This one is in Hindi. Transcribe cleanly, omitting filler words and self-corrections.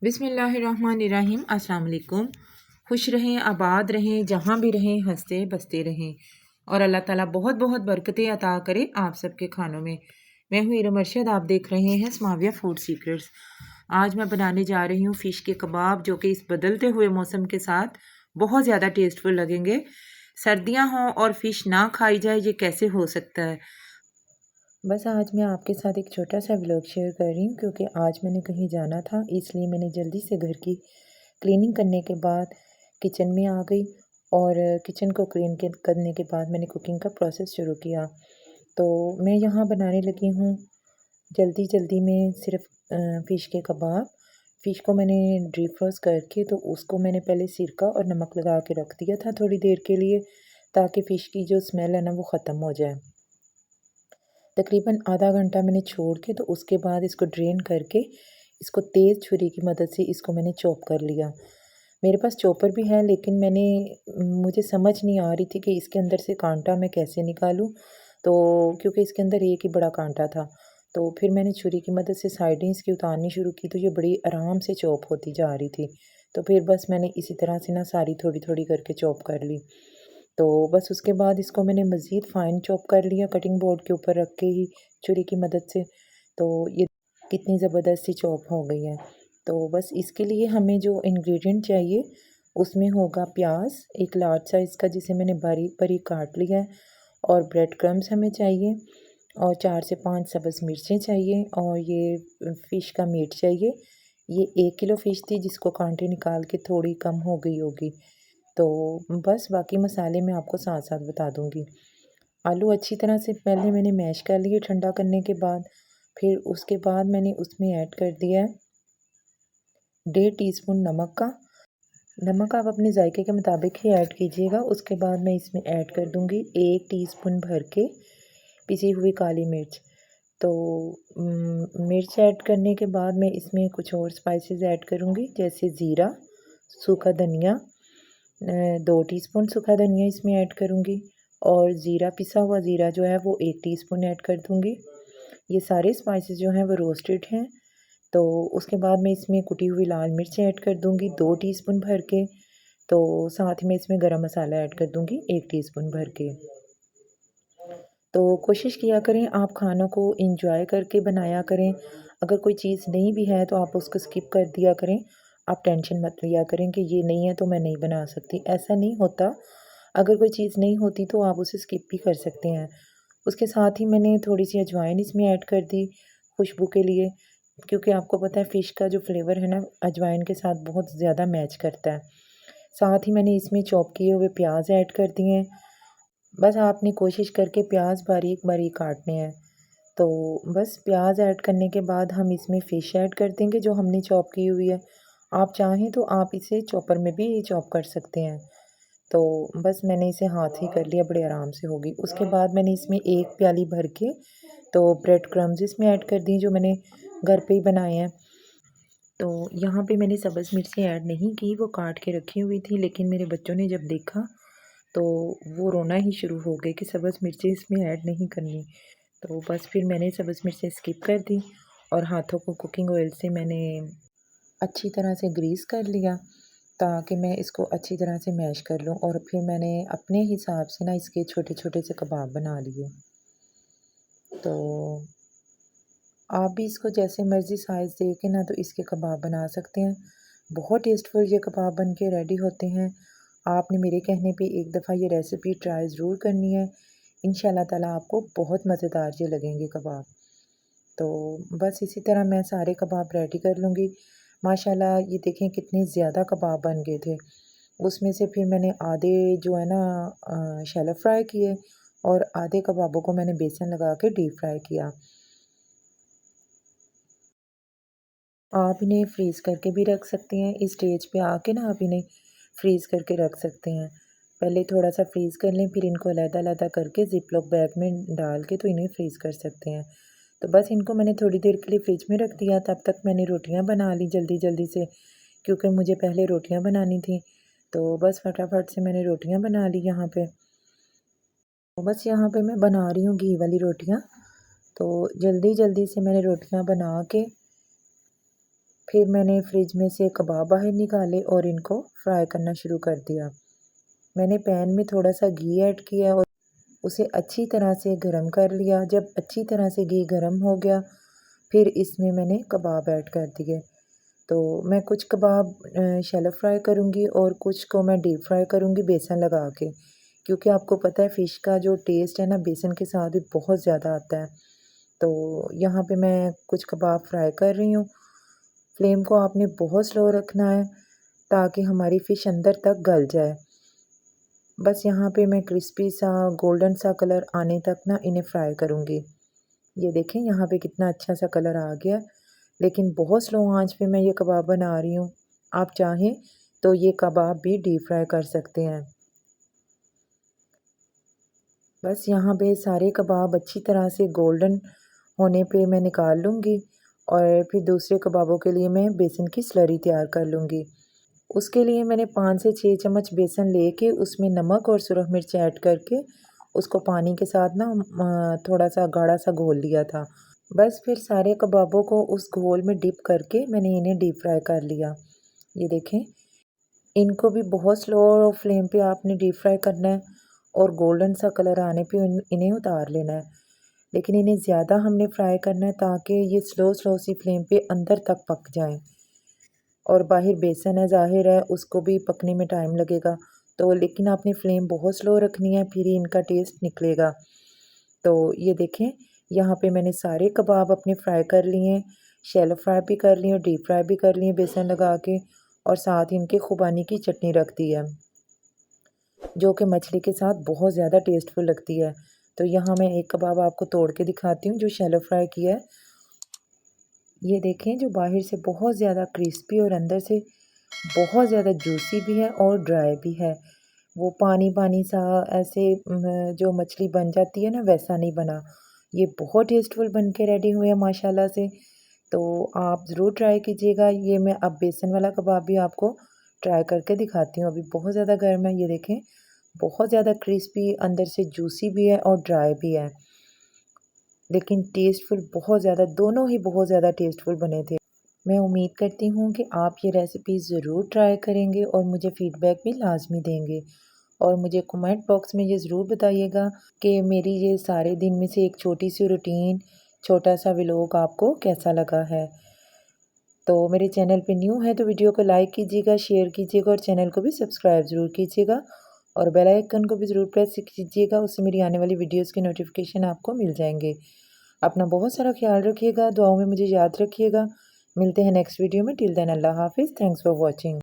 बिस्मिल्लाहिर्रहमानिर्रहीम। अस्सलाम वालेकुम। खुश रहें, आबाद रहें, जहाँ भी रहें हंसते बसते रहें और अल्लाह ताला बहुत बहुत बरकतें अता करे आप सबके खानों में। मैं हूँ इरम अरशद, आप देख रहे हैं स्माविया फूड सीक्रेट्स। आज मैं बनाने जा रही हूँ फ़िश के कबाब, जो कि इस बदलते हुए मौसम के साथ बहुत ज़्यादा टेस्टफुल लगेंगे। सर्दियाँ हों और फ़िश ना खाई जाए, ये कैसे हो सकता है। बस आज मैं आपके साथ एक छोटा सा व्लॉग शेयर कर रही हूँ, क्योंकि आज मैंने कहीं जाना था, इसलिए मैंने जल्दी से घर की क्लीनिंग करने के बाद किचन में आ गई और किचन को करने के बाद मैंने कुकिंग का प्रोसेस शुरू किया। तो मैं यहाँ बनाने लगी हूँ जल्दी जल्दी में सिर्फ फ़िश के कबाब। फ़िश को मैंने डीप फ्रोस्ट करके तो उसको मैंने पहले सिरका और नमक लगा के रख दिया था थोड़ी देर के लिए, ताकि फ़िश की जो स्मेल है ना वो ख़त्म हो जाए। तकरीबन आधा घंटा मैंने छोड़ के तो उसके बाद इसको ड्रेन करके इसको तेज़ छुरी की मदद से इसको मैंने चॉप कर लिया। मेरे पास चॉपर भी है, लेकिन मुझे समझ नहीं आ रही थी कि इसके अंदर से कांटा मैं कैसे निकालूं, तो क्योंकि इसके अंदर एक ही बड़ा कांटा था। तो फिर मैंने छुरी की मदद से साइडें इसकी उतारनी शुरू की, तो ये बड़ी आराम से चॉप होती जा रही थी। तो फिर बस मैंने इसी तरह से ना सारी थोड़ी थोड़ी करके चॉप कर ली। तो बस उसके बाद इसको मैंने मज़ीद फ़ाइन चॉप कर लिया कटिंग बोर्ड के ऊपर रख के ही छुरी की मदद से। तो ये कितनी ज़बरदस्ती चॉप हो गई है। तो बस इसके लिए हमें जो इंग्रेडिएंट चाहिए उसमें होगा प्याज एक लार्ज साइज़ का, जिसे मैंने बारीक बारीक काट लिया है, और ब्रेड क्रम्स हमें चाहिए, और 4 से 5 सब्ज़ मिर्चें चाहिए, और ये फ़िश का मीट चाहिए। ये 1 किलो फ़िश थी, जिसको कांटे निकाल के थोड़ी कम हो गई होगी। तो बस बाकी मसाले मैं आपको साथ साथ बता दूँगी। आलू अच्छी तरह से पहले मैंने मैश कर लिए ठंडा करने के बाद। फिर उसके बाद मैंने उसमें ऐड कर दिया है 1.5 टीस्पून नमक का। नमक आप अपने जायके के मुताबिक ही ऐड कीजिएगा। उसके बाद मैं इसमें ऐड कर दूँगी 1 टीस्पून भर के पिसी हुई काली मिर्च। तो मिर्च ऐड करने के बाद मैं इसमें कुछ और स्पाइसेस ऐड करूँगी, जैसे ज़ीरा, सूखा धनिया, 2 टीस्पून सूखा धनिया इसमें ऐड करूँगी, और ज़ीरा, पिसा हुआ ज़ीरा जो है वो 1 टीस्पून ऐड कर दूँगी। ये सारे स्पाइसेस जो हैं वो रोस्टेड हैं। तो उसके बाद मैं इसमें कुटी हुई लाल मिर्च ऐड कर दूँगी 2 टीस्पून भर के। तो साथ में इसमें गरम मसाला ऐड कर दूँगी 1 टीस्पून भर के। तो कोशिश किया करें आप खानों को एंजॉय करके बनाया करें। अगर कोई चीज़ नहीं भी है तो आप उसको स्किप कर दिया करें। आप टेंशन मत लिया करें कि ये नहीं है तो मैं नहीं बना सकती, ऐसा नहीं होता। अगर कोई चीज़ नहीं होती तो आप उसे स्किप भी कर सकते हैं। उसके साथ ही मैंने थोड़ी-सी अजवाइन इसमें ऐड कर दी खुशबू के लिए, क्योंकि आपको पता है फ़िश का जो फ्लेवर है ना अजवाइन के साथ बहुत ज़्यादा मैच करता है। साथ ही मैंने इसमें चॉप किए हुए प्याज ऐड कर दिए हैं। बस आपने कोशिश करके प्याज बारीक-बारीक काटने हैं। तो बस प्याज ऐड करने के बाद हम इसमें फ़िश ऐड कर देंगे जो हमने चॉप की हुई है। आप चाहें तो आप इसे चॉपर में भी चॉप कर सकते हैं। तो बस मैंने इसे हाथ ही कर लिया, बड़े आराम से होगी। उसके बाद मैंने इसमें 1 प्याली भर के तो ब्रेड क्रम्स इसमें ऐड कर दी, जो मैंने घर पे ही बनाए हैं। तो यहाँ पे मैंने सब्ज़ मिर्चें ऐड नहीं की, वो काट के रखी हुई थी, लेकिन मेरे बच्चों ने जब देखा तो वो रोना ही शुरू हो गए कि सब्ज़ मिर्चें इसमें ऐड नहीं करनी। तो बस फिर मैंने सब्ज़ मिर्चें स्किप कर दी, और हाथों को कुकिंग ऑयल से मैंने अच्छी तरह से ग्रीस कर लिया, ताकि मैं इसको अच्छी तरह से मैश कर लूँ, और फिर मैंने अपने हिसाब से ना इसके छोटे-छोटे से कबाब बना लिए। तो आप भी इसको जैसे मर्ज़ी साइज़ दे के ना तो इसके कबाब बना सकते हैं। बहुत टेस्टफुल ये कबाब बन के रेडी होते हैं। आपने मेरे कहने पे एक दफ़ा ये रेसिपी ट्राई ज़रूर करनी है। इंशाल्लाह ताला आपको बहुत मज़ेदार ये लगेंगे कबाब। तो बस इसी तरह मैं सारे कबाब रेडी कर लूँगी। माशाल्लाह ये देखें कितने ज़्यादा कबाब बन गए थे। उसमें से फिर मैंने आधे जो है ना शैलो फ्राई किए, और आधे कबाबों को मैंने बेसन लगा के डीप फ्राई किया। आप इन्हें फ्रीज़ करके भी रख सकते हैं। इस स्टेज पे आके ना आप इन्हें फ्रीज़ करके रख सकते हैं। पहले थोड़ा-सा फ्रीज़ कर लें, फिर इनको अलग-अलग करके ज़िप-लॉक बैग में डाल के तो इन्हें फ्रीज़ कर सकते हैं। तो बस इनको मैंने थोड़ी देर के लिए फ्रिज में रख दिया, तब तक मैंने रोटियाँ बना ली जल्दी-जल्दी से, क्योंकि मुझे पहले रोटियाँ बनानी थी। तो बस फटाफट से मैंने रोटियाँ बना ली यहाँ पे। तो बस यहाँ पे मैं बना रही हूँ घी वाली रोटियाँ। तो जल्दी-जल्दी से मैंने रोटियाँ बना के फिर मैंने फ्रिज में से कबाब बाहर निकाले और इनको फ्राई करना शुरू कर दिया। मैंने पैन में थोड़ा सा घी ऐड किया और उसे अच्छी तरह से गरम कर लिया। जब अच्छी तरह से घी गरम हो गया, फिर इसमें मैंने कबाब ऐड कर दिए। तो मैं कुछ कबाब शैलो फ्राई करूँगी और कुछ को मैं डीप फ्राई करूँगी बेसन लगा के, क्योंकि आपको पता है फ़िश का जो टेस्ट है ना बेसन के साथ भी बहुत ज़्यादा आता है। तो यहाँ पे मैं कुछ कबाब फ्राई कर रही हूँ। फ्लेम को आपने बहुत स्लो रखना है ताकि हमारी फ़िश अंदर तक गल जाए। बस यहाँ पे मैं क्रिस्पी सा गोल्डन सा कलर आने तक ना इन्हें फ्राई करूँगी। ये देखें यहाँ पे कितना अच्छा सा कलर आ गया, लेकिन बहुत स्लो आंच पे मैं ये कबाब बना रही हूँ। आप चाहें तो ये कबाब भी डीप फ्राई कर सकते हैं। बस यहाँ पे सारे कबाब अच्छी तरह से गोल्डन होने पे मैं निकाल लूँगी और फिर दूसरे कबाबों के लिए मैं बेसन की स्लरी तैयार कर लूँगी। उसके लिए मैंने 5 से 6 चम्मच बेसन लेके उसमें नमक और सुरख मिर्च ऐड करके उसको पानी के साथ ना थोड़ा सा गाढ़ा सा घोल लिया था। बस फिर सारे कबाबों को उस घोल में डिप करके मैंने इन्हें डीप फ्राई कर लिया। ये देखें, इनको भी बहुत स्लो फ्लेम पे आपने डीप फ्राई करना है और गोल्डन सा कलर आने पे इन्हें उतार लेना है। लेकिन इन्हें ज़्यादा हमने फ्राई करना है ताकि ये स्लो स्लो सी फ्लेम पे अंदर तक पक जाएं। और बाहर बेसन है, ज़ाहिर है उसको भी पकने में टाइम लगेगा। तो लेकिन आपने फ्लेम बहुत स्लो रखनी है, फिर ही इनका टेस्ट निकलेगा। तो ये देखें, यहाँ पे मैंने सारे कबाब अपने फ्राई कर लिए हैं, शैलो फ्राई भी कर लिए और डीप फ्राई भी कर लिए बेसन लगा के, और साथ ही इनके खुबानी की चटनी रख दी है, जो कि मछली के साथ बहुत ज़्यादा टेस्टफुल लगती है। तो यहाँ मैं एक कबाब आपको तोड़ के दिखाती हूँ जो शैलो फ्राई किया है। ये देखें, जो बाहर से बहुत ज़्यादा क्रिस्पी और अंदर से बहुत ज़्यादा जूसी भी है और ड्राई भी है। वो पानी पानी सा ऐसे जो मछली बन जाती है ना वैसा नहीं बना। ये बहुत टेस्टफुल बन के रेडी हुए हैं माशाल्लाह से। तो आप ज़रूर ट्राई कीजिएगा। ये मैं अब बेसन वाला कबाब भी आपको ट्राई करके दिखाती हूँ। अभी बहुत ज़्यादा गर्म है, ये देखें, बहुत ज़्यादा क्रिस्पी, अंदर से जूसी भी है और ड्राई भी है, लेकिन टेस्टफुल बहुत ज़्यादा, दोनों ही बहुत ज़्यादा टेस्टफुल बने थे। मैं उम्मीद करती हूँ कि आप ये रेसिपी ज़रूर ट्राई करेंगे और मुझे फ़ीडबैक भी लाज़मी देंगे। और मुझे कमेंट बॉक्स में ये ज़रूर बताइएगा कि मेरी ये सारे दिन में से एक छोटी सी रूटीन, छोटा सा व्लॉग आपको कैसा लगा है। तो मेरे चैनल पे न्यू है तो वीडियो को लाइक कीजिएगा, शेयर कीजिएगा और चैनल को भी सब्सक्राइब ज़रूर कीजिएगा और बेल आइकन को भी ज़रूर प्रेस कीजिएगा, उससे मेरी आने वाली वीडियोज़ की नोटिफिकेशन आपको मिल जाएंगे। अपना बहुत सारा ख्याल रखिएगा, दुआओं में मुझे याद रखिएगा। मिलते हैं नेक्स्ट वीडियो में। टिल देन अल्लाह हाफिज़। Thanks for watching.